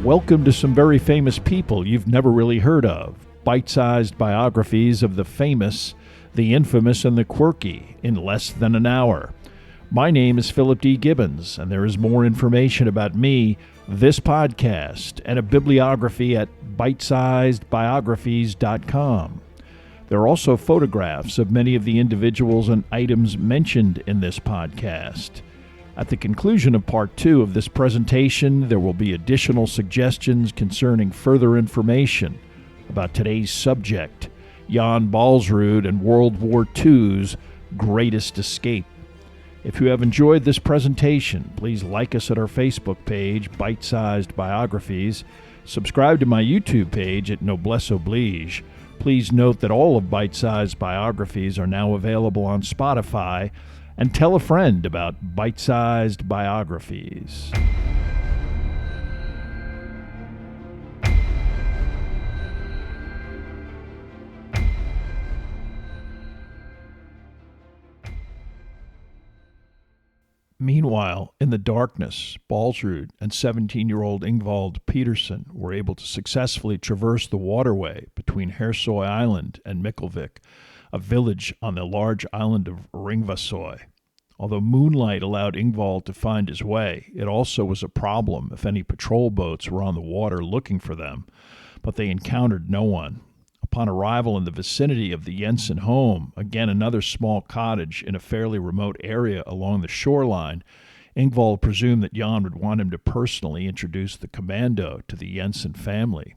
Welcome to some very famous people you've never really heard of. Bite-sized biographies of the famous, the infamous, and the quirky in less than an hour. My name is Philip D. Gibbons, and there is more information about me, this podcast, and a bibliography at bitesizedbiographies.com. There are also photographs of many of the individuals and items mentioned in this podcast. At the conclusion of Part 2 of this presentation, there will be additional suggestions concerning further information about today's subject, Jan Baalsrud and World War II's Greatest Escape. If you have enjoyed this presentation, please like us at our Facebook page, Bite-Sized Biographies. Subscribe to my YouTube page at Noblesse Oblige. Please note that all of Bite-Sized Biographies are now available on Spotify, and tell a friend about Bite-Sized Biographies. Meanwhile, in the darkness, Baalsrud and 17-year-old Ingvald Petersen were able to successfully traverse the waterway between Hersoy Island and Mikkelvik, a village on the large island of Ringvasoy. Although moonlight allowed Ingvald to find his way, it also was a problem if any patrol boats were on the water looking for them, but they encountered no one. Upon arrival in the vicinity of the Jensen home, again another small cottage in a fairly remote area along the shoreline, Ingvald presumed that Jan would want him to personally introduce the commando to the Jensen family.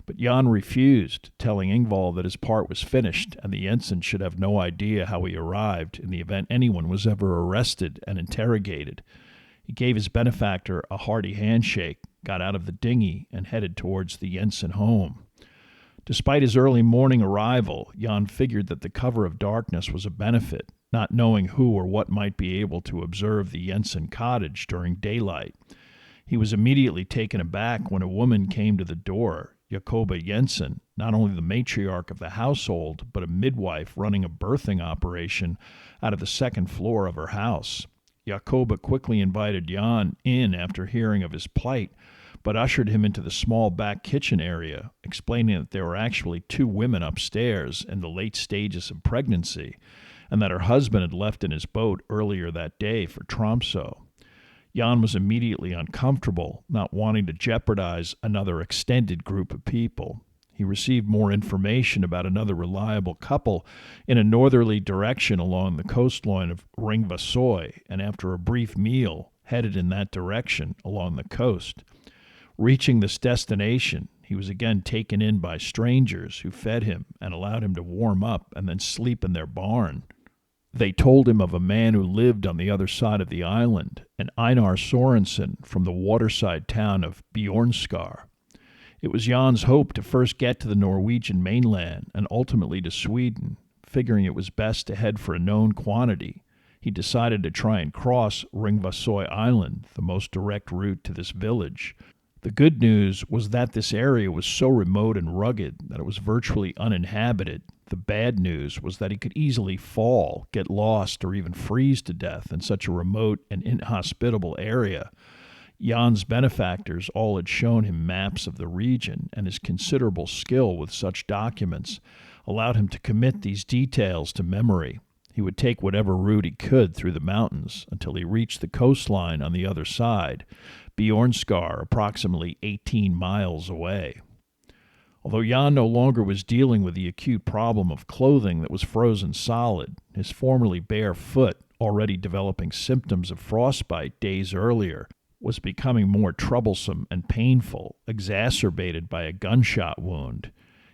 But Jan refused, telling Ingvald that his part was finished and the Jensen should have no idea how he arrived in the event anyone was ever arrested and interrogated. He gave his benefactor a hearty handshake, got out of the dinghy, and headed towards the Jensen home. Despite his early morning arrival, Jan figured that the cover of darkness was a benefit, not knowing who or what might be able to observe the Jensen cottage during daylight. He was immediately taken aback when a woman came to the door, Jacoba Jensen, not only the matriarch of the household, but a midwife running a birthing operation out of the second floor of her house. Jacoba quickly invited Jan in after hearing of his plight, but ushered him into the small back kitchen area, explaining that there were actually two women upstairs in the late stages of pregnancy, and that her husband had left in his boat earlier that day for Tromsø. Jan was immediately uncomfortable, not wanting to jeopardize another extended group of people. He received more information about another reliable couple in a northerly direction along the coastline of Ringvasoy, and after a brief meal, headed in that direction along the coast. Reaching this destination, he was again taken in by strangers who fed him and allowed him to warm up and then sleep in their barn. They told him of a man who lived on the other side of the island, an Einar Sorensen from the waterside town of Bjornskar. It was Jan's hope to first get to the Norwegian mainland and ultimately to Sweden. Figuring it was best to head for a known quantity, he decided to try and cross Ringvasoy Island, the most direct route to this village. The good news was that this area was so remote and rugged that it was virtually uninhabited. The bad news was that he could easily fall, get lost, or even freeze to death in such a remote and inhospitable area. Jan's benefactors all had shown him maps of the region, and his considerable skill with such documents allowed him to commit these details to memory. He would take whatever route he could through the mountains until he reached the coastline on the other side, Bjornskar, approximately 18 miles away. Although Jan no longer was dealing with the acute problem of clothing that was frozen solid, his formerly bare foot, already developing symptoms of frostbite days earlier, was becoming more troublesome and painful, exacerbated by a gunshot wound.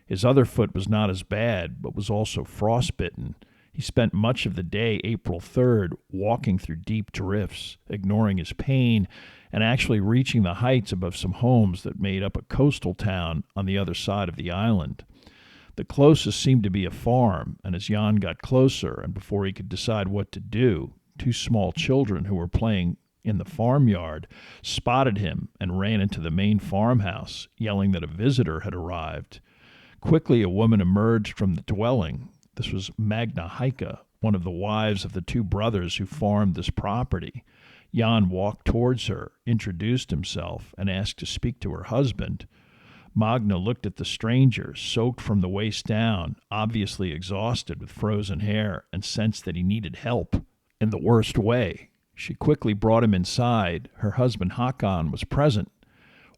His other foot was not as bad, but was also frostbitten. He spent much of the day, April 3rd, walking through deep drifts, ignoring his pain, and actually reaching the heights above some homes that made up a coastal town on the other side of the island. The closest seemed to be a farm, and as Jan got closer, and before he could decide what to do, two small children who were playing in the farmyard spotted him and ran into the main farmhouse, yelling that a visitor had arrived. Quickly a woman emerged from the dwelling. This was Magna Heike, one of the wives of the two brothers who farmed this property. Jan walked towards her, introduced himself, and asked to speak to her husband. Magna looked at the stranger, soaked from the waist down, obviously exhausted with frozen hair, and sensed that he needed help in the worst way. She quickly brought him inside. Her husband Hakan was present.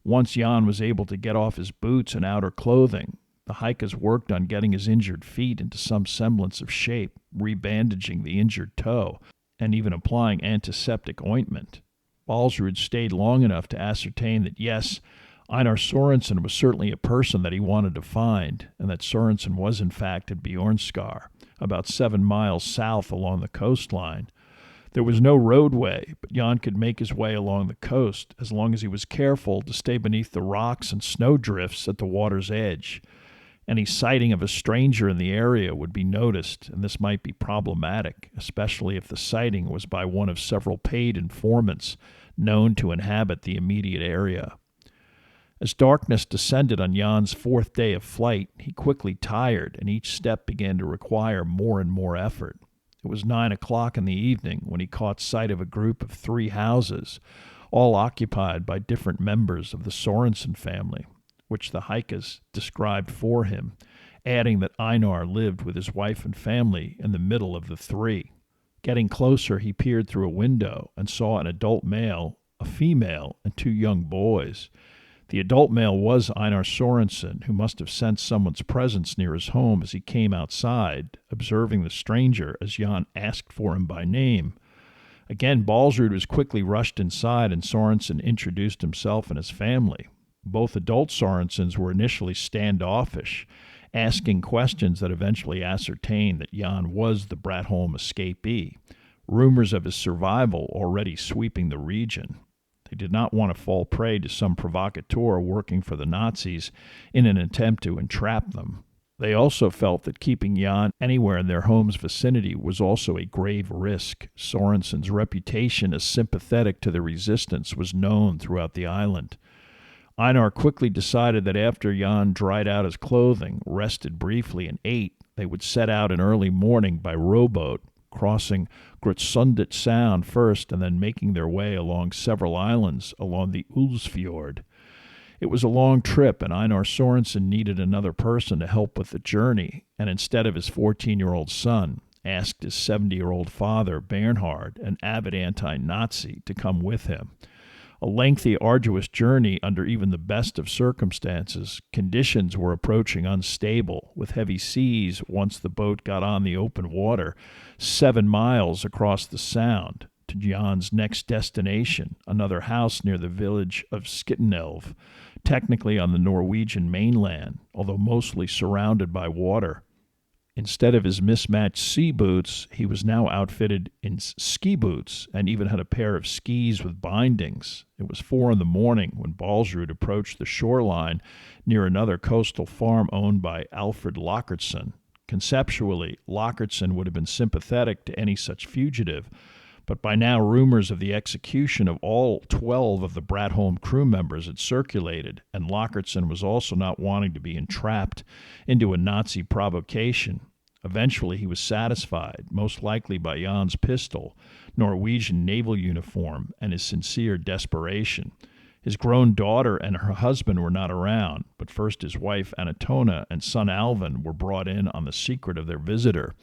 Once Jan was able to get off his boots and outer clothing, the Hikas worked on getting his injured feet into some semblance of shape, rebandaging the injured toe, and even applying antiseptic ointment. Baalsrud stayed long enough to ascertain that, yes, Einar Sorensen was certainly a person that he wanted to find, and that Sorensen was in fact at Bjornskar, about 7 miles south along the coastline. There was no roadway, but Jan could make his way along the coast as long as he was careful to stay beneath the rocks and snowdrifts at the water's edge. Any sighting of a stranger in the area would be noticed, and this might be problematic, especially if the sighting was by one of several paid informants known to inhabit the immediate area. As darkness descended on Jan's 4th day of flight, he quickly tired, and each step began to require more and more effort. It was 9 o'clock in the evening when he caught sight of a group of 3 houses, all occupied by different members of the Sorensen family, which the Hikas described for him, adding that Einar lived with his wife and family in the middle of the 3. Getting closer, he peered through a window and saw an adult male, a female, and 2 young boys. The adult male was Einar Sorensen, who must have sensed someone's presence near his home as he came outside, observing the stranger as Jan asked for him by name. Again, Baalsrud was quickly rushed inside, and Sorensen introduced himself and his family. Both adult Sorensens were initially standoffish, asking questions that eventually ascertained that Jan was the Bratholm escapee, rumors of his survival already sweeping the region. They did not want to fall prey to some provocateur working for the Nazis in an attempt to entrap them. They also felt that keeping Jan anywhere in their home's vicinity was also a grave risk. Sorensen's reputation as sympathetic to the resistance was known throughout the island. Einar quickly decided that after Jan dried out his clothing, rested briefly, and ate, they would set out in early morning by rowboat, crossing Grotsundet Sound first and then making their way along several islands along the Ulvsfjord. It was a long trip, and Einar Sorensen needed another person to help with the journey, and instead of his 14-year-old son, asked his 70-year-old father, Bernhard, an avid anti-Nazi, to come with him. A lengthy, arduous journey under even the best of circumstances. Conditions were approaching unstable, with heavy seas once the boat got on the open water, 7 miles across the sound, to Jan's next destination, another house near the village of Skittenelv, technically on the Norwegian mainland, although mostly surrounded by water. Instead of his mismatched sea boots, he was now outfitted in ski boots and even had a pair of skis with bindings. It was 4 a.m. when Baalsrud approached the shoreline near another coastal farm owned by Alfred Lockertson. Conceptually, Lockertson would have been sympathetic to any such fugitive, but by now rumors of the execution of all 12 of the Bratholm crew members had circulated, and Lockertson was also not wanting to be entrapped into a Nazi provocation. Eventually he was satisfied, most likely by Jan's pistol, Norwegian naval uniform, and his sincere desperation. His grown daughter and her husband were not around, but first his wife Anatona and son Alvin were brought in on the secret of their visitor.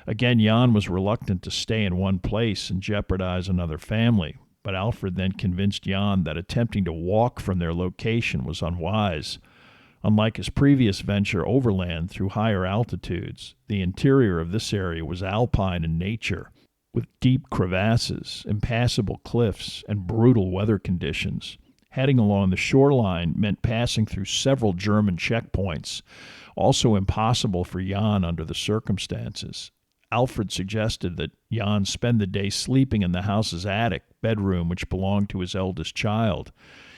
Again, Jan was reluctant to stay in one place and jeopardize another family, but Alfred then convinced Jan that attempting to walk from their location was unwise. Unlike his previous venture overland through higher altitudes, the interior of this area was alpine in nature, with deep crevasses, impassable cliffs, and brutal weather conditions. Heading along the shoreline meant passing through several German checkpoints, also impossible for Jan under the circumstances. Alfred suggested that Jan spend the day sleeping in the house's attic bedroom, which belonged to his eldest child.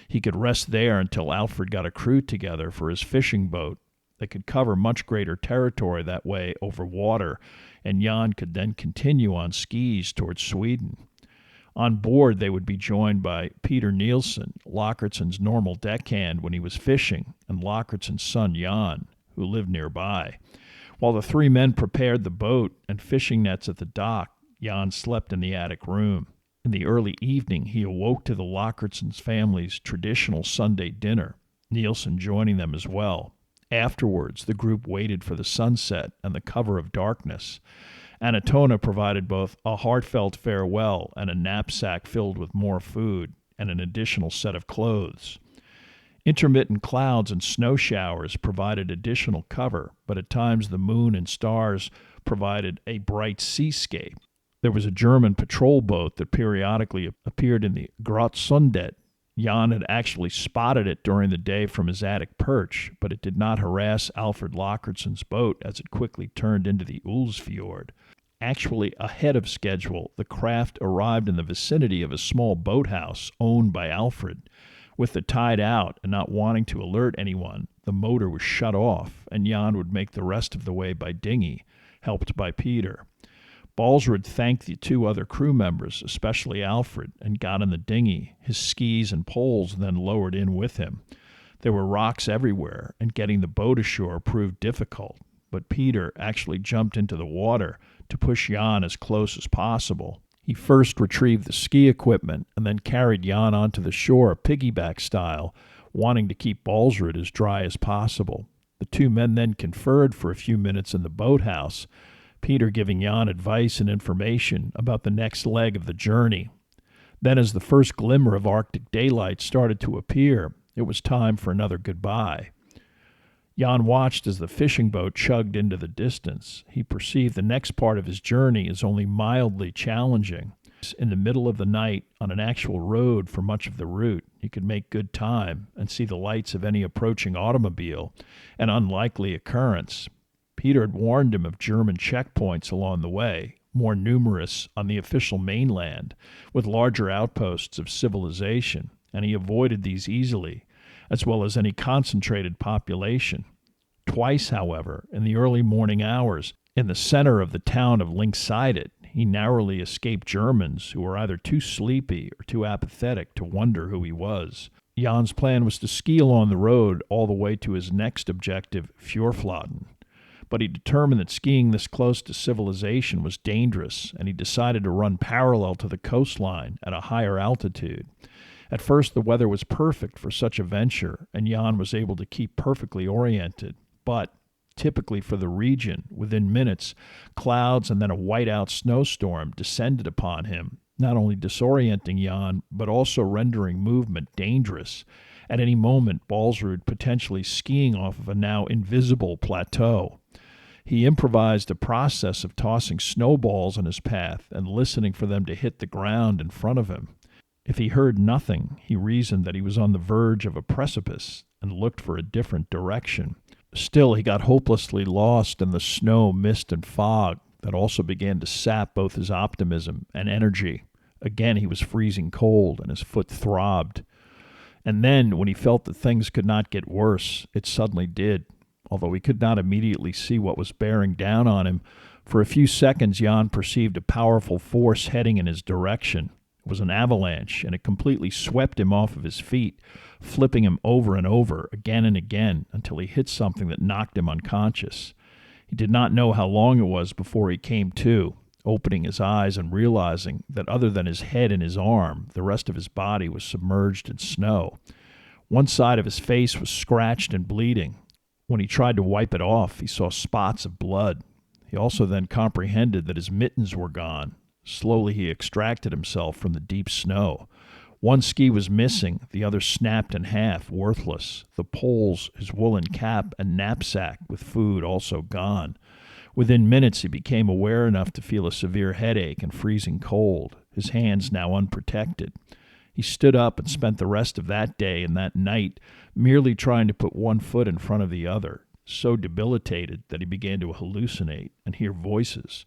He could rest there until Alfred got a crew together for his fishing boat. They could cover much greater territory that way over water, and Jan could then continue on skis towards Sweden. On board, they would be joined by Peter Nielsen, Lockertson's normal deckhand when he was fishing, and Lockertson's son Jan, who lived nearby. While the 3 men prepared the boat and fishing nets at the dock, Jan slept in the attic room. In the early evening, he awoke to the Lockertsons family's traditional Sunday dinner, Nielsen joining them as well. Afterwards, the group waited for the sunset and the cover of darkness. Anatona provided both a heartfelt farewell and a knapsack filled with more food and an additional set of clothes. Intermittent clouds and snow showers provided additional cover, but at times the moon and stars provided a bright seascape. There was a German patrol boat that periodically appeared in the Grotsundet. Jan had actually spotted it during the day from his attic perch, but it did not harass Alfred Lockertson's boat as it quickly turned into the Ulsfjord. Actually, ahead of schedule, the craft arrived in the vicinity of a small boathouse owned by Alfred. With the tide out and not wanting to alert anyone, the motor was shut off, and Jan would make the rest of the way by dinghy, helped by Peter. Baalsrud thanked the two other crew members, especially Alfred, and got in the dinghy, his skis and poles then lowered in with him. There were rocks everywhere, and getting the boat ashore proved difficult, but Peter actually jumped into the water to push Jan as close as possible. He first retrieved the ski equipment and then carried Jan onto the shore piggyback style, wanting to keep Baalsrud as dry as possible. The two men then conferred for a few minutes in the boathouse, Peter giving Jan advice and information about the next leg of the journey. Then, as the first glimmer of Arctic daylight started to appear, it was time for another goodbye. Jan watched as the fishing boat chugged into the distance. He perceived the next part of his journey as only mildly challenging. In the middle of the night, on an actual road for much of the route, he could make good time and see the lights of any approaching automobile, an unlikely occurrence. Peter had warned him of German checkpoints along the way, more numerous on the official mainland, with larger outposts of civilization, and he avoided these easily, as well as any concentrated population. Twice, however, in the early morning hours, in the center of the town of Lyngseidet, he narrowly escaped Germans who were either too sleepy or too apathetic to wonder who he was. Jan's plan was to ski along the road all the way to his next objective, Fjordfladen. But he determined that skiing this close to civilization was dangerous, and he decided to run parallel to the coastline at a higher altitude. At first, the weather was perfect for such a venture, and Jan was able to keep perfectly oriented. But, typically for the region, within minutes, clouds and then a whiteout snowstorm descended upon him, not only disorienting Jan, but also rendering movement dangerous. At any moment, Baalsrud potentially skiing off of a now invisible plateau. He improvised a process of tossing snowballs in his path and listening for them to hit the ground in front of him. If he heard nothing, he reasoned that he was on the verge of a precipice and looked for a different direction. Still, he got hopelessly lost in the snow, mist, and fog that also began to sap both his optimism and energy. Again, he was freezing cold, and his foot throbbed. And then, when he felt that things could not get worse, it suddenly did. Although he could not immediately see what was bearing down on him, for a few seconds Jan perceived a powerful force heading in his direction. It was an avalanche, and it completely swept him off of his feet, flipping him over and over, again and again, until he hit something that knocked him unconscious. He did not know how long it was before he came to, opening his eyes and realizing that other than his head and his arm, the rest of his body was submerged in snow. One side of his face was scratched and bleeding. When he tried to wipe it off, he saw spots of blood. He also then comprehended that his mittens were gone. Slowly he extracted himself from the deep snow. One ski was missing, the other snapped in half, worthless. The poles, his woolen cap, and knapsack with food also gone. Within minutes he became aware enough to feel a severe headache and freezing cold, his hands now unprotected. He stood up and spent the rest of that day and that night merely trying to put one foot in front of the other, so debilitated that he began to hallucinate and hear voices.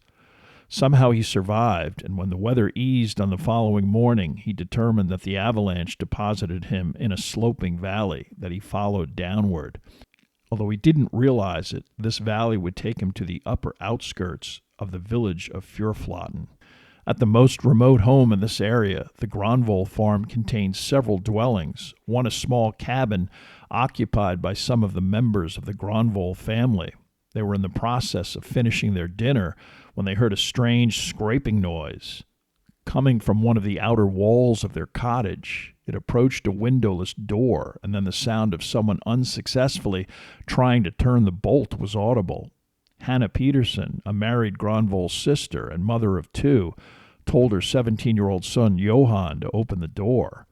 Somehow he survived, and when the weather eased on the following morning, he determined that the avalanche deposited him in a sloping valley that he followed downward. Although he didn't realize it, this valley would take him to the upper outskirts of the village of Fjordfladen. At the most remote home in this area, the Granvoll farm contained several dwellings, one a small cabin occupied by some of the members of the Granvoll family. They were in the process of finishing their dinner when they heard a strange scraping noise. Coming from one of the outer walls of their cottage, it approached a windowless door, and then the sound of someone unsuccessfully trying to turn the bolt was audible. Hannah Peterson, a married Granvoll's sister and mother of two, told her 17-year-old son Johan to open the door.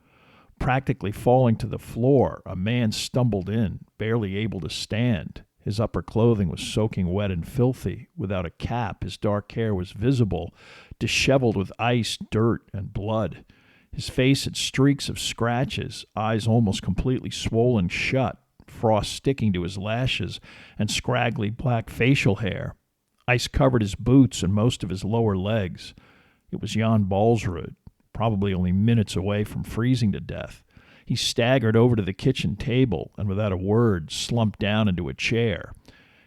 Practically falling to the floor, a man stumbled in, barely able to stand. His upper clothing was soaking wet and filthy. Without a cap, his dark hair was visible, disheveled with ice, dirt, and blood. His face had streaks of scratches, eyes almost completely swollen shut, frost sticking to his lashes, and scraggly black facial hair. Ice covered his boots and most of his lower legs. It was Jan Baalsrud, probably only minutes away from freezing to death. He staggered over to the kitchen table and without a word slumped down into a chair.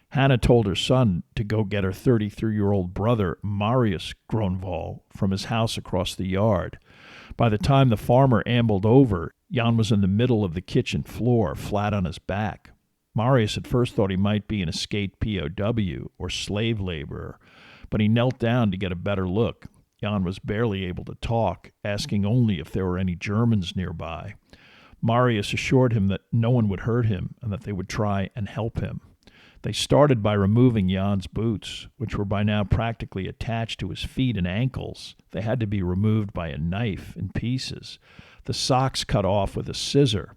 Hannah told her son to go get her 33-year-old brother, Marius Granvoll, from his house across the yard. By the time the farmer ambled over, Jan was in the middle of the kitchen floor, flat on his back. Marius at first thought he might be an escaped POW or slave laborer, but he knelt down to get a better look. Jan was barely able to talk, asking only if there were any Germans nearby. Marius assured him that no one would hurt him and that they would try and help him. They started by removing Jan's boots, which were by now practically attached to his feet and ankles. They had to be removed by a knife in pieces. The socks cut off with a scissor.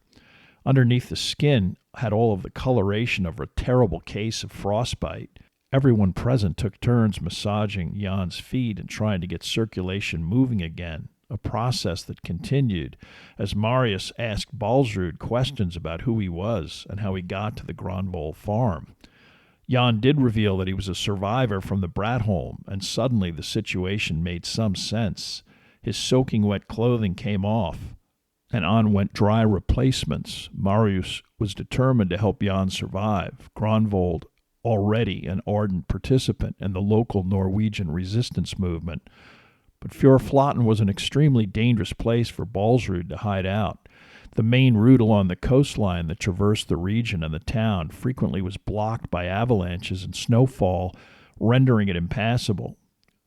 Underneath the skin had all of the coloration of a terrible case of frostbite. Everyone present took turns massaging Jan's feet and trying to get circulation moving again, a process that continued as Marius asked Baalsrud questions about who he was and how he got to the Granvoll farm. Jan did reveal that he was a survivor from the brat home, and suddenly the situation made some sense. His soaking wet clothing came off, and on went dry replacements. Marius was determined to help Jan survive. Granvoll, already an ardent participant in the local Norwegian resistance movement. But Fjordflaten was an extremely dangerous place for Baalsrud to hide out. The main route along the coastline that traversed the region and the town frequently was blocked by avalanches and snowfall, rendering it impassable.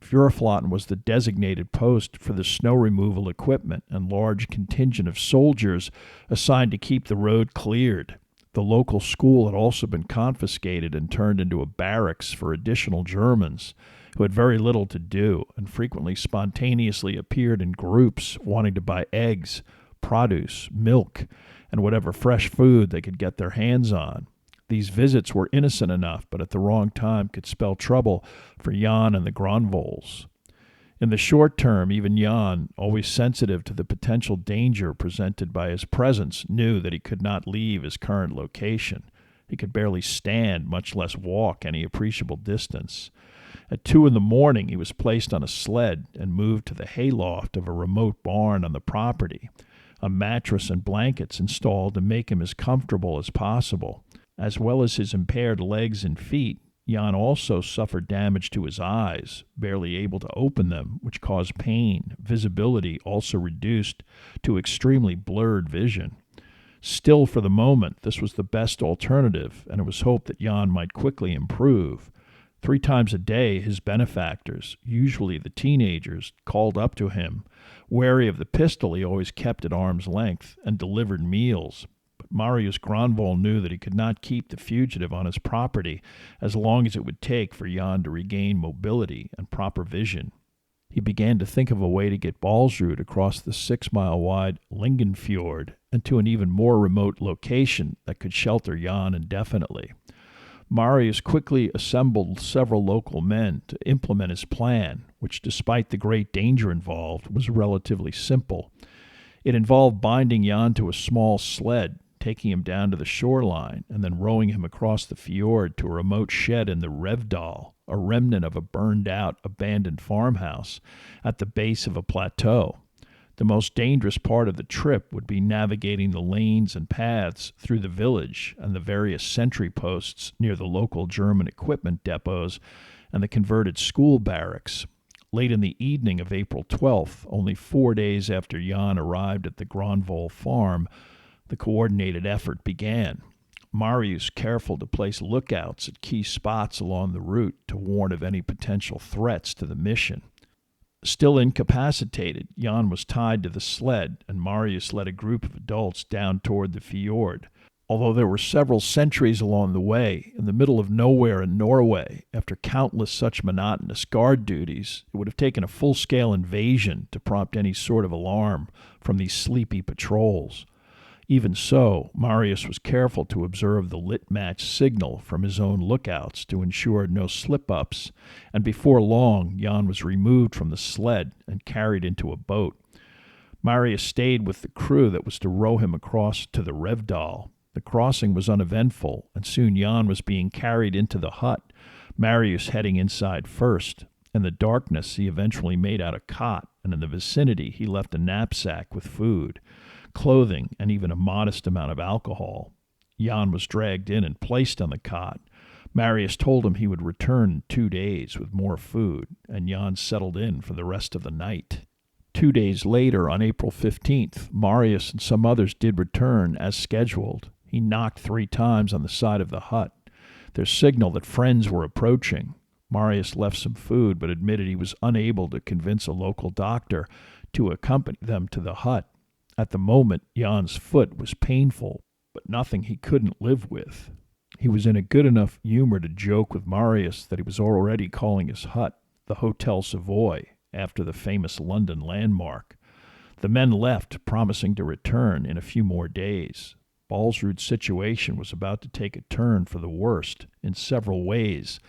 Fjordflaten was the designated post for the snow removal equipment and large contingent of soldiers assigned to keep the road cleared. The local school had also been confiscated and turned into a barracks for additional Germans who had very little to do and frequently spontaneously appeared in groups wanting to buy eggs, produce, milk, and whatever fresh food they could get their hands on. These visits were innocent enough, but at the wrong time could spell trouble for Jan and the Granvolls. In the short term, even Jan, always sensitive to the potential danger presented by his presence, knew that he could not leave his current location. He could barely stand, much less walk any appreciable distance. At 2 a.m, he was placed on a sled and moved to the hayloft of a remote barn on the property. A mattress and blankets installed to make him as comfortable as possible. As well as his impaired legs and feet, Jan also suffered damage to his eyes, barely able to open them, which caused pain. Visibility also reduced to extremely blurred vision. Still, for the moment, this was the best alternative, and it was hoped that Jan might quickly improve. 3 times a day, his benefactors, usually the teenagers, called up to him, wary of the pistol he always kept at arm's length, and delivered meals. But Marius Granvoll knew that he could not keep the fugitive on his property as long as it would take for Jan to regain mobility and proper vision. He began to think of a way to get Baalsrud across the 6-mile-wide Lyngenfjord and to an even more remote location that could shelter Jan indefinitely. Marius quickly assembled several local men to implement his plan, which, despite the great danger involved, was relatively simple. It involved binding Jan to a small sled, taking him down to the shoreline, and then rowing him across the fjord to a remote shed in the Revdal, a remnant of a burned-out, abandoned farmhouse at the base of a plateau. The most dangerous part of the trip would be navigating the lanes and paths through the village and the various sentry posts near the local German equipment depots and the converted school barracks. Late in the evening of April 12th, only 4 days after Jan arrived at the Granvoll farm, the coordinated effort began. Marius careful to place lookouts at key spots along the route to warn of any potential threats to the mission. Still incapacitated, Jan was tied to the sled, and Marius led a group of adults down toward the fjord. Although there were several sentries along the way, in the middle of nowhere in Norway, after countless such monotonous guard duties, it would have taken a full-scale invasion to prompt any sort of alarm from these sleepy patrols. Even so, Marius was careful to observe the lit match signal from his own lookouts to ensure no slip-ups, and before long Jan was removed from the sled and carried into a boat. Marius stayed with the crew that was to row him across to the Revdal. The crossing was uneventful, and soon Jan was being carried into the hut, Marius heading inside first. In the darkness, he eventually made out a cot, and in the vicinity he left a knapsack with food, clothing, and even a modest amount of alcohol. Jan was dragged in and placed on the cot. Marius told him he would return in 2 days with more food, and Jan settled in for the rest of the night. 2 days later, on April 15th, Marius and some others did return as scheduled. He knocked 3 times on the side of the hut, their signal that friends were approaching. Marius left some food, but admitted he was unable to convince a local doctor to accompany them to the hut. At the moment, Jan's foot was painful, but nothing he couldn't live with. He was in a good enough humor to joke with Marius that he was already calling his hut the Hotel Savoy, after the famous London landmark. The men left, promising to return in a few more days. Baalsrud's situation was about to take a turn for the worst in several ways.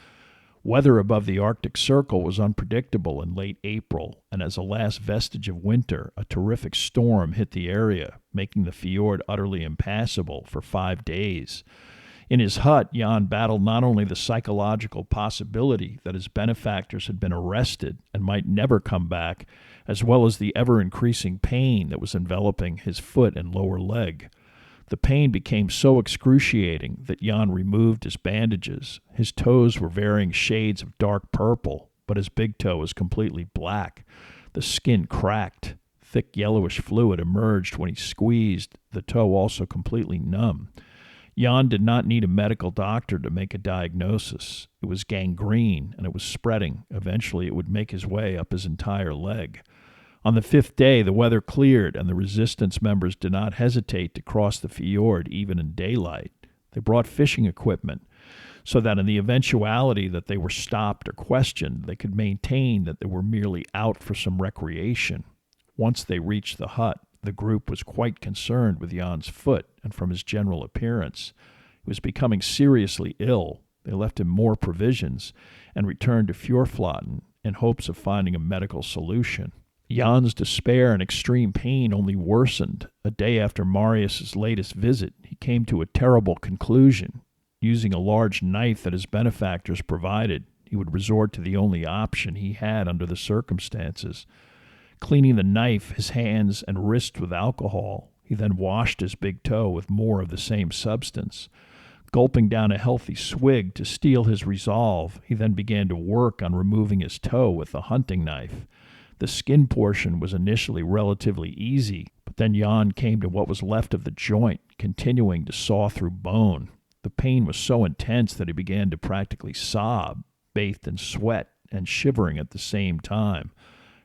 Weather above the Arctic Circle was unpredictable in late April, and as a last vestige of winter, a terrific storm hit the area, making the fjord utterly impassable for 5 days. In his hut, Jan battled not only the psychological possibility that his benefactors had been arrested and might never come back, as well as the ever-increasing pain that was enveloping his foot and lower leg. The pain became so excruciating that Jan removed his bandages. His toes were varying shades of dark purple, but his big toe was completely black. The skin cracked. Thick yellowish fluid emerged when he squeezed, the toe also completely numb. Jan did not need a medical doctor to make a diagnosis. It was gangrene, and it was spreading. Eventually it would make his way up his entire leg. On the 5th day, the weather cleared, and the resistance members did not hesitate to cross the fjord even in daylight. They brought fishing equipment, so that in the eventuality that they were stopped or questioned, they could maintain that they were merely out for some recreation. Once they reached the hut, the group was quite concerned with Jan's foot and from his general appearance. He was becoming seriously ill. They left him more provisions and returned to Fjordflaten in hopes of finding a medical solution. Jan's despair and extreme pain only worsened. A day after Marius's latest visit, he came to a terrible conclusion. Using a large knife that his benefactors provided, he would resort to the only option he had under the circumstances. Cleaning the knife, his hands, and wrists with alcohol, he then washed his big toe with more of the same substance. Gulping down a healthy swig to steel his resolve, he then began to work on removing his toe with the hunting knife. The skin portion was initially relatively easy, but then Jan came to what was left of the joint, continuing to saw through bone. The pain was so intense that he began to practically sob, bathed in sweat and shivering at the same time.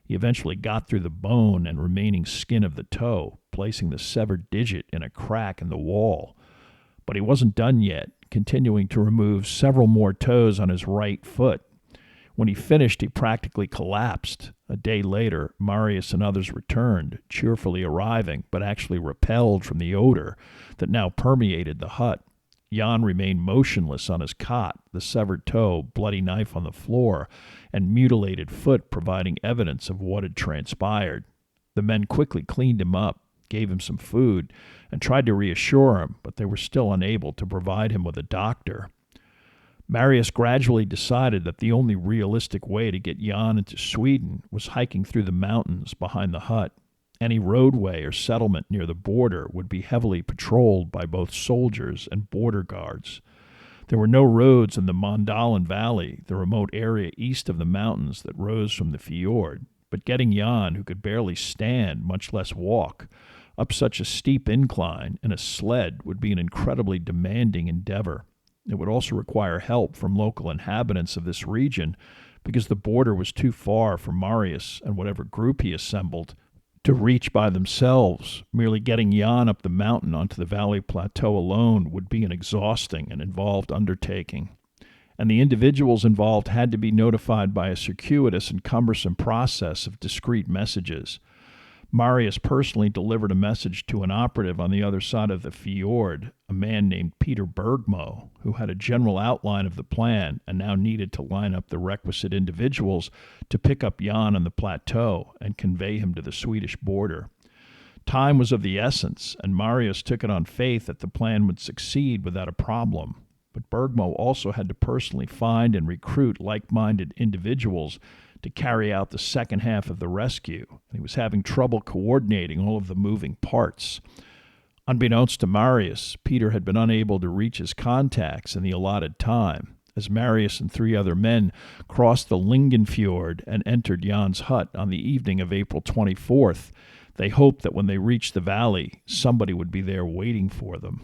He eventually got through the bone and remaining skin of the toe, placing the severed digit in a crack in the wall. But he wasn't done yet, continuing to remove several more toes on his right foot. When he finished, he practically collapsed. A day later, Marius and others returned, cheerfully arriving, but actually repelled from the odor that now permeated the hut. Jan remained motionless on his cot, the severed toe, bloody knife on the floor, and mutilated foot providing evidence of what had transpired. The men quickly cleaned him up, gave him some food, and tried to reassure him, but they were still unable to provide him with a doctor. Marius gradually decided that the only realistic way to get Jan into Sweden was hiking through the mountains behind the hut. Any roadway or settlement near the border would be heavily patrolled by both soldiers and border guards. There were no roads in the Mandalen Valley, the remote area east of the mountains that rose from the fjord, but getting Jan, who could barely stand, much less walk, up such a steep incline in a sled would be an incredibly demanding endeavor. It would also require help from local inhabitants of this region, because the border was too far for Marius and whatever group he assembled to reach by themselves. Merely getting Jan up the mountain onto the valley plateau alone would be an exhausting and involved undertaking, and the individuals involved had to be notified by a circuitous and cumbersome process of discrete messages. Marius personally delivered a message to an operative on the other side of the fjord, a man named Peter Bergmo, who had a general outline of the plan and now needed to line up the requisite individuals to pick up Jan on the plateau and convey him to the Swedish border. Time was of the essence, and Marius took it on faith that the plan would succeed without a problem. But Bergmo also had to personally find and recruit like-minded individuals to carry out the second half of the rescue, and he was having trouble coordinating all of the moving parts. Unbeknownst to Marius, Peter had been unable to reach his contacts in the allotted time. As Marius and 3 other men crossed the Lingenfjord and entered Jan's hut on the evening of April 24th, they hoped that when they reached the valley, somebody would be there waiting for them.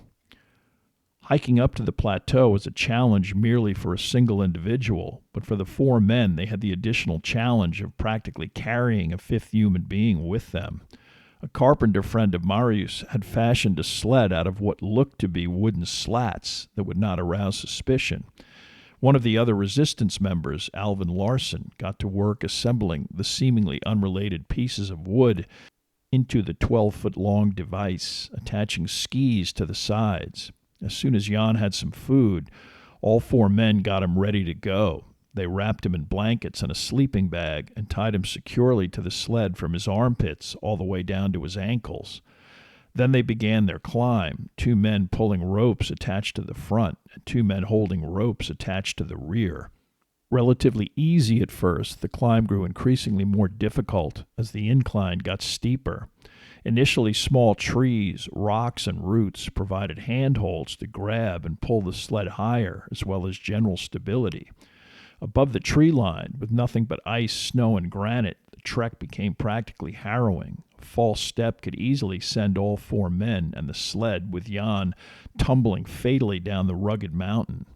Hiking up to the plateau was a challenge merely for a single individual, but for the 4 men, they had the additional challenge of practically carrying a 5th human being with them. A carpenter friend of Marius had fashioned a sled out of what looked to be wooden slats that would not arouse suspicion. One of the other resistance members, Alvin Larsson, got to work assembling the seemingly unrelated pieces of wood into the 12-foot-long device, attaching skis to the sides. As soon as Jan had some food, all 4 men got him ready to go. They wrapped him in blankets and a sleeping bag and tied him securely to the sled from his armpits all the way down to his ankles. Then they began their climb, 2 men pulling ropes attached to the front and 2 men holding ropes attached to the rear. Relatively easy at first, the climb grew increasingly more difficult as the incline got steeper. Initially, small trees, rocks, and roots provided handholds to grab and pull the sled higher, as well as general stability. Above the tree line, with nothing but ice, snow, and granite, the trek became practically harrowing. A false step could easily send all 4 men and the sled, with Jan, tumbling fatally down the rugged mountain.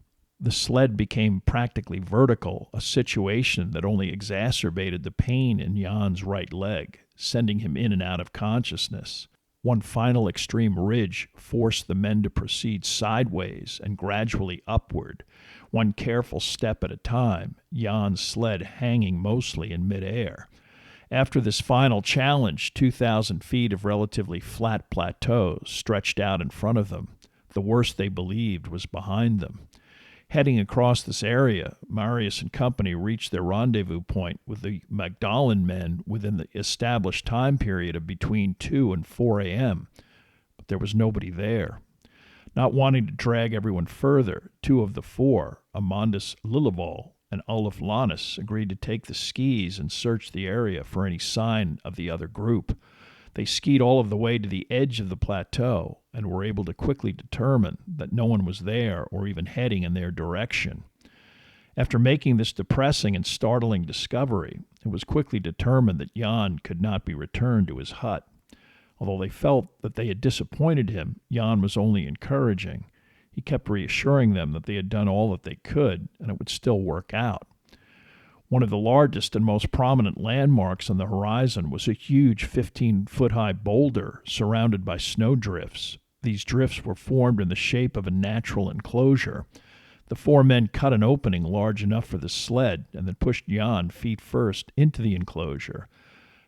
The sled became practically vertical, a situation that only exacerbated the pain in Jan's right leg, sending him in and out of consciousness. One final extreme ridge forced the men to proceed sideways and gradually upward, one careful step at a time, Jan's sled hanging mostly in midair. After this final challenge, 2,000 feet of relatively flat plateau stretched out in front of them. The worst they believed was behind them. Heading across this area, Marius and company reached their rendezvous point with the Magdalen men within the established time period of between 2 and 4 a.m., but there was nobody there. Not wanting to drag everyone further, 2 of the 4, Amandus Lillevall and Olaf Lanus, agreed to take the skis and search the area for any sign of the other group. They skied all of the way to the edge of the plateau and were able to quickly determine that no one was there or even heading in their direction. After making this depressing and startling discovery, it was quickly determined that Jan could not be returned to his hut. Although they felt that they had disappointed him, Jan was only encouraging. He kept reassuring them that they had done all that they could and it would still work out. One of the largest and most prominent landmarks on the horizon was a huge 15-foot-high boulder surrounded by snowdrifts. These drifts were formed in the shape of a natural enclosure. The 4 men cut an opening large enough for the sled and then pushed Jan feet first into the enclosure.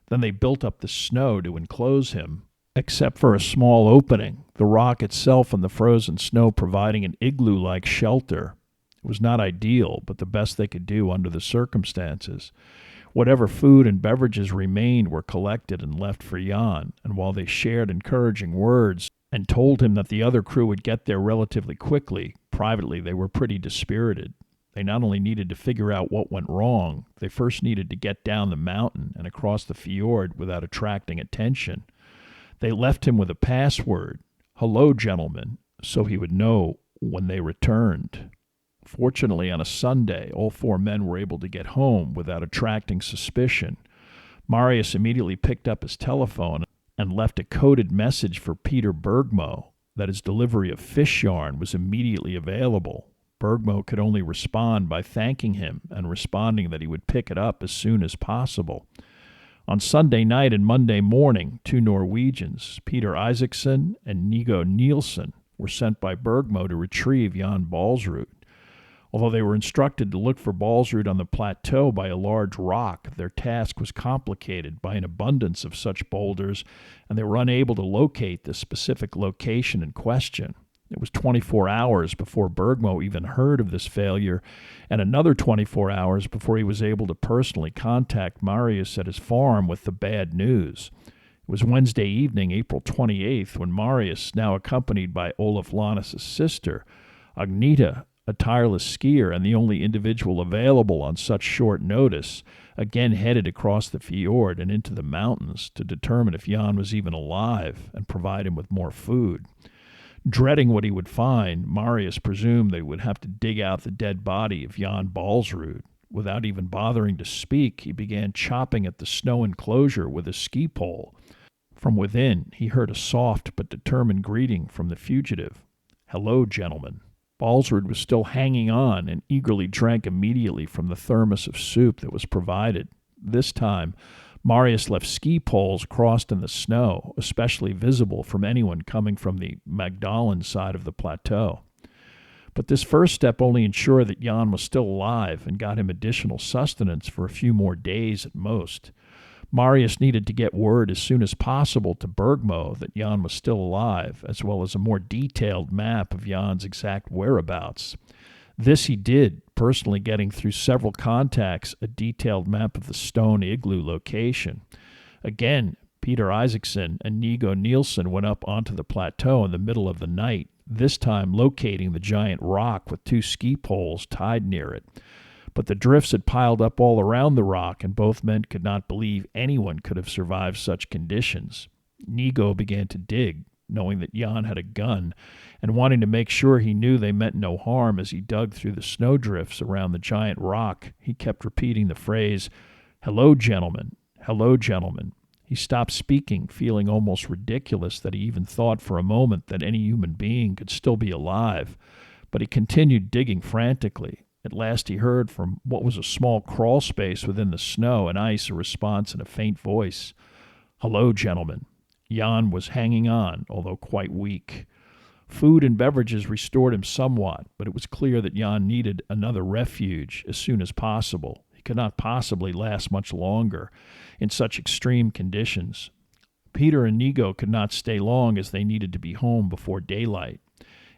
Then they built up the snow to enclose him, except for a small opening, the rock itself and the frozen snow providing an igloo-like shelter. It was not ideal, but the best they could do under the circumstances. Whatever food and beverages remained were collected and left for Jan, and while they shared encouraging words and told him that the other crew would get there relatively quickly, privately they were pretty dispirited. They not only needed to figure out what went wrong, they first needed to get down the mountain and across the fjord without attracting attention. They left him with a password, "Hello, gentlemen," so he would know when they returned. Fortunately, on a Sunday, all 4 men were able to get home without attracting suspicion. Marius immediately picked up his telephone and left a coded message for Peter Bergmo that his delivery of fish yarn was immediately available. Bergmo could only respond by thanking him and responding that he would pick it up as soon as possible. On Sunday night and Monday morning, 2 Norwegians, Peter Isaacson and Nigo Nielsen, were sent by Bergmo to retrieve Jan Baalsrud. Although they were instructed to look for Baalsrud on the plateau by a large rock, their task was complicated by an abundance of such boulders, and they were unable to locate the specific location in question. It was 24 hours before Bergmo even heard of this failure, and another 24 hours before he was able to personally contact Marius at his farm with the bad news. It was Wednesday evening, April 28th, when Marius, now accompanied by Olaf Lannes' sister, Agneta, a tireless skier and the only individual available on such short notice, again headed across the fjord and into the mountains to determine if Jan was even alive and provide him with more food. Dreading what he would find, Marius presumed they would have to dig out the dead body of Jan Baalsrud. Without even bothering to speak, he began chopping at the snow enclosure with a ski pole. From within, he heard a soft but determined greeting from the fugitive. "Hello, gentlemen." Baalsrud was still hanging on and eagerly drank immediately from the thermos of soup that was provided. This time, Marius left ski poles crossed in the snow, especially visible from anyone coming from the Magdalen side of the plateau. But this first step only ensured that Jan was still alive and got him additional sustenance for a few more days at most. Marius needed to get word as soon as possible to Bergmo that Jan was still alive, as well as a more detailed map of Jan's exact whereabouts. This he did, personally getting through several contacts a detailed map of the stone igloo location. Again, Peter Isaacson and Nigo Nielsen went up onto the plateau in the middle of the night, this time locating the giant rock with 2 ski poles tied near it. But the drifts had piled up all around the rock, and both men could not believe anyone could have survived such conditions. Nigo began to dig, knowing that Jan had a gun, and wanting to make sure he knew they meant no harm as he dug through the snowdrifts around the giant rock. He kept repeating the phrase, "Hello, gentlemen. Hello, gentlemen." He stopped speaking, feeling almost ridiculous that he even thought for a moment that any human being could still be alive. But he continued digging frantically. At last he heard from what was a small crawl space within the snow and ice a response in a faint voice. "Hello, gentlemen." Jan was hanging on, although quite weak. Food and beverages restored him somewhat, but it was clear that Jan needed another refuge as soon as possible. He could not possibly last much longer in such extreme conditions. Peter and Nigo could not stay long as they needed to be home before daylight.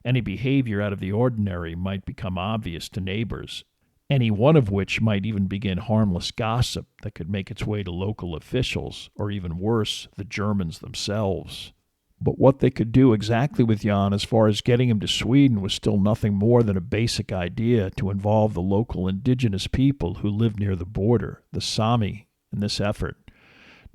Any behavior out of the ordinary might become obvious to neighbors, any one of which might even begin harmless gossip that could make its way to local officials, or even worse, the Germans themselves. But what they could do exactly with Jan as far as getting him to Sweden was still nothing more than a basic idea to involve the local indigenous people who lived near the border, the Sami, in this effort.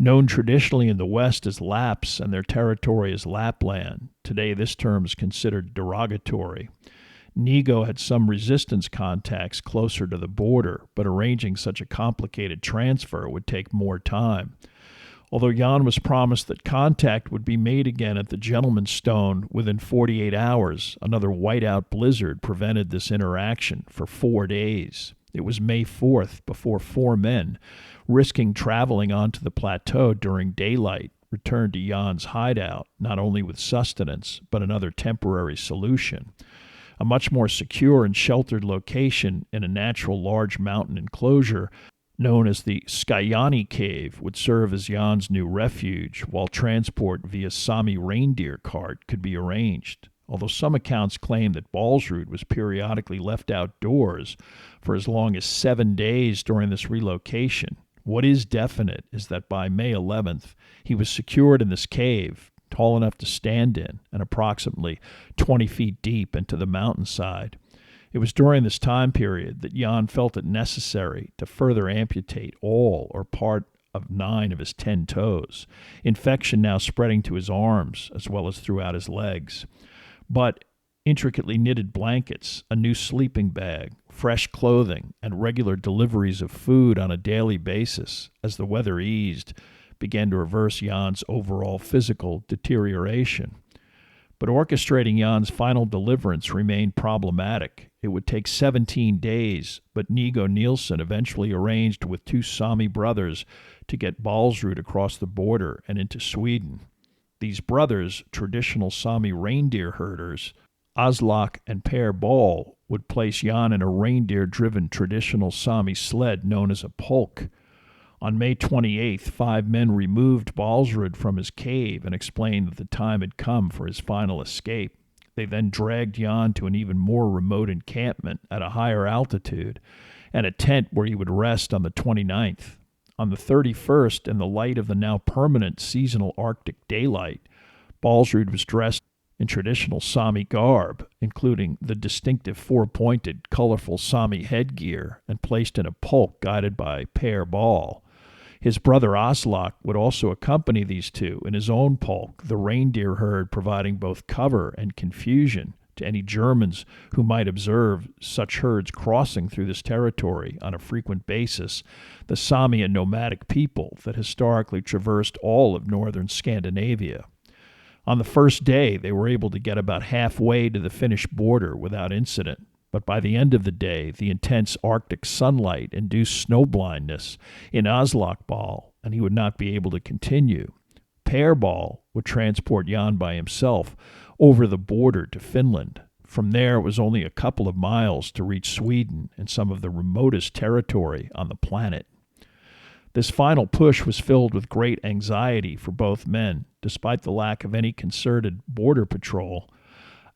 Known traditionally in the West as Lapps and their territory as Lapland, today this term is considered derogatory. Nigo had some resistance contacts closer to the border, but arranging such a complicated transfer would take more time. Although Jan was promised that contact would be made again at the Gentleman's Stone within 48 hours, another whiteout blizzard prevented this interaction for 4 days. It was May 4th before 4 men, risking traveling onto the plateau during daylight, returned to Jan's hideout, not only with sustenance, but another temporary solution. A much more secure and sheltered location in a natural large mountain enclosure known as the Skyani Cave would serve as Jan's new refuge, while transport via Sami reindeer cart could be arranged. Although some accounts claim that Baalsrud was periodically left outdoors for as long as 7 days during this relocation, what is definite is that by May 11th, he was secured in this cave, tall enough to stand in and approximately 20 feet deep into the mountainside. It was during this time period that Jan felt it necessary to further amputate all or part of 9 of his 10 toes, infection now spreading to his arms as well as throughout his legs. But intricately knitted blankets, a new sleeping bag, fresh clothing, and regular deliveries of food on a daily basis, as the weather eased, began to reverse Jan's overall physical deterioration. But orchestrating Jan's final deliverance remained problematic. It would take 17 days, but Nigo Nielsen eventually arranged with two Sami brothers to get Baalsrud across the border and into Sweden. These brothers, traditional Sami reindeer herders, Aslak and Per Ball, would place Jan in a reindeer-driven traditional Sami sled known as a polk. On May 28th, 5 men removed Baalsrud from his cave and explained that the time had come for his final escape. They then dragged Jan to an even more remote encampment at a higher altitude and a tent where he would rest on the 29th. On the 31st, in the light of the now permanent seasonal Arctic daylight, Baalsrud was dressed in traditional Sami garb, including the distinctive four-pointed, colorful Sami headgear, and placed in a polk guided by Per Ball. His brother Aslak would also accompany these two in his own polk, the reindeer herd providing both cover and confusion to any Germans who might observe such herds crossing through this territory on a frequent basis, the Sami and nomadic people that historically traversed all of northern Scandinavia. On the first day, they were able to get about halfway to the Finnish border without incident. But by the end of the day, the intense Arctic sunlight induced snowblindness in Aslak Ball, and he would not be able to continue. Per Ball would transport Jan by himself over the border to Finland. From there, it was only a couple of miles to reach Sweden and some of the remotest territory on the planet. This final push was filled with great anxiety for both men, despite the lack of any concerted border patrol.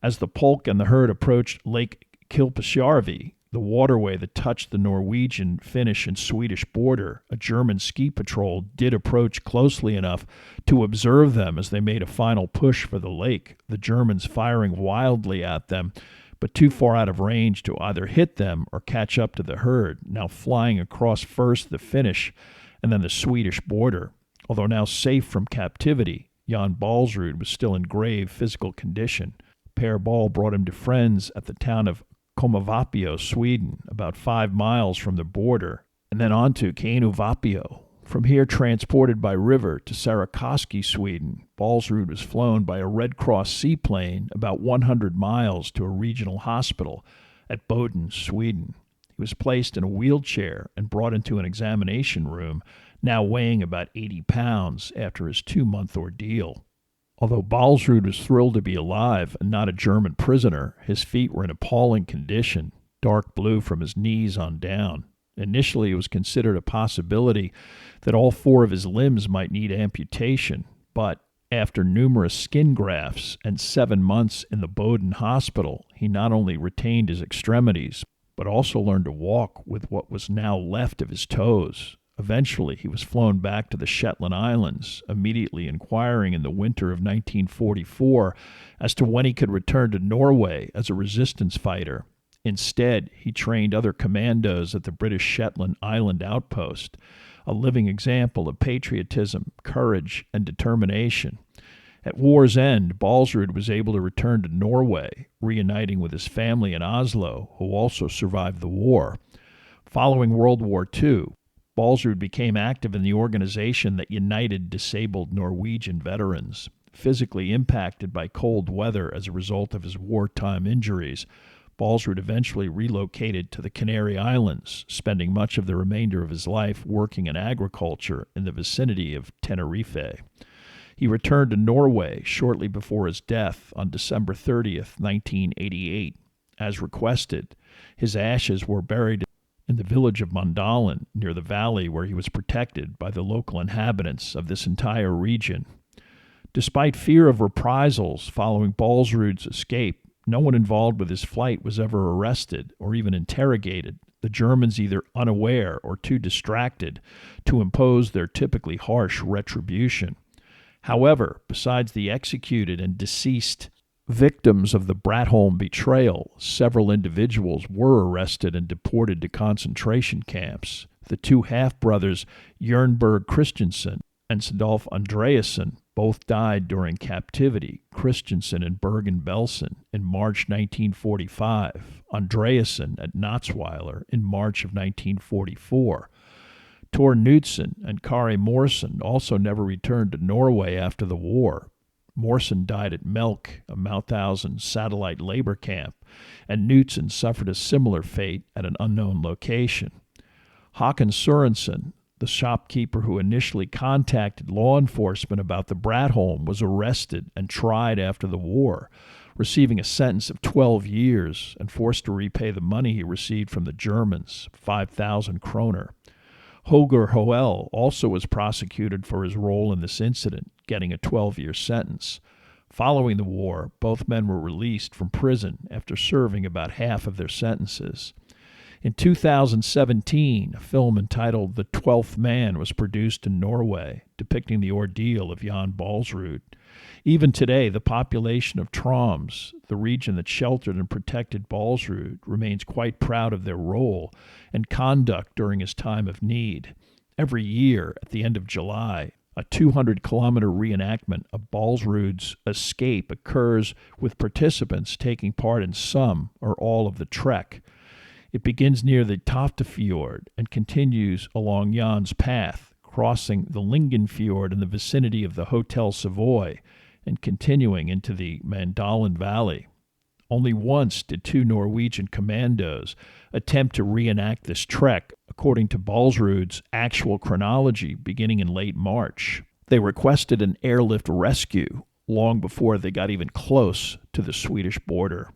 As the polk and the herd approached Lake Kilpisjärvi, the waterway that touched the Norwegian, Finnish, and Swedish border, a German ski patrol did approach closely enough to observe them as they made a final push for the lake, the Germans firing wildly at them, but too far out of range to either hit them or catch up to the herd, now flying across first the Finnish and then the Swedish border. Although now safe from captivity, Jan Baalsrud was still in grave physical condition. Per Ball brought him to friends at the town of Komavapio, Sweden, about 5 miles from the border, and then on to Keinuvapio. From here, transported by river to Sarikoski, Sweden, Baalsrud was flown by a Red Cross seaplane about 100 miles to a regional hospital at Boden, Sweden. He was placed in a wheelchair and brought into an examination room, now weighing about 80 pounds after his 2-month ordeal. Although Baalsrud was thrilled to be alive and not a German prisoner, his feet were in appalling condition, dark blue from his knees on down. Initially, it was considered a possibility that all 4 of his limbs might need amputation, but after numerous skin grafts and 7 months in the Boden hospital, he not only retained his extremities, but also learned to walk with what was now left of his toes. Eventually, he was flown back to the Shetland Islands, immediately inquiring in the winter of 1944 as to when he could return to Norway as a resistance fighter. Instead, he trained other commandos at the British Shetland Island outpost, a living example of patriotism, courage, and determination. At war's end, Baalsrud was able to return to Norway, reuniting with his family in Oslo, who also survived the war. Following World War II, Baalsrud became active in the organization that united disabled Norwegian veterans. Physically impacted by cold weather as a result of his wartime injuries, Baalsrud eventually relocated to the Canary Islands, spending much of the remainder of his life working in agriculture in the vicinity of Tenerife. He returned to Norway shortly before his death on December 30th, 1988. As requested, his ashes were buried in the village of Mandalen, near the valley where he was protected by the local inhabitants of this entire region. Despite fear of reprisals following Baalsrud's escape, no one involved with his flight was ever arrested or even interrogated, the Germans either unaware or too distracted to impose their typically harsh retribution. However, besides the executed and deceased victims of the Bratholm betrayal, several individuals were arrested and deported to concentration camps. The 2 half-brothers Jernberg Christensen and Sindolf Andreasen both died during captivity, Christensen in Bergen-Belsen in March 1945, Andreasen at Natzweiler in March of 1944. Tor Knudsen and Kari Morsen also never returned to Norway after the war. Morrison died at Melk, a Mauthausen satellite labor camp, and Knutson suffered a similar fate at an unknown location. Håkan Sørensen, the shopkeeper who initially contacted law enforcement about the Bratholm, was arrested and tried after the war, receiving a sentence of 12 years and forced to repay the money he received from the Germans, 5,000 kroner. Holger Hoel also was prosecuted for his role in this incident, getting a 12-year sentence. Following the war, both men were released from prison after serving about half of their sentences. In 2017, a film entitled The 12th Man was produced in Norway, depicting the ordeal of Jan Baalsrud. Even today, the population of Troms, the region that sheltered and protected Baalsrud, remains quite proud of their role and conduct during his time of need. Every year, at the end of July, a 200-kilometer reenactment of Baalsrud's escape occurs with participants taking part in some or all of the trek. It begins near the Toftefjord and continues along Jan's path, crossing the Lyngenfjord in the vicinity of the Hotel Savoy and continuing into the Mandalen Valley. Only once did two Norwegian commandos attempt to reenact this trek, according to Baalsrud's actual chronology, beginning in late March. They requested an airlift rescue long before they got even close to the Swedish border.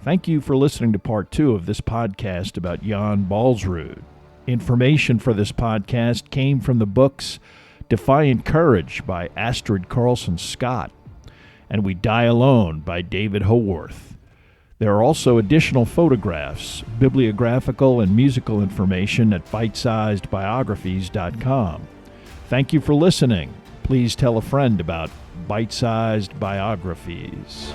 Thank you for listening to part 2 of this podcast about Jan Baalsrud. Information for this podcast came from the books Defiant Courage by Astrid Carlson Scott and We Die Alone by David Haworth. There are also additional photographs, bibliographical, and musical information at bitesizedbiographies.com. Thank you for listening. Please tell a friend about Bite-Sized Biographies.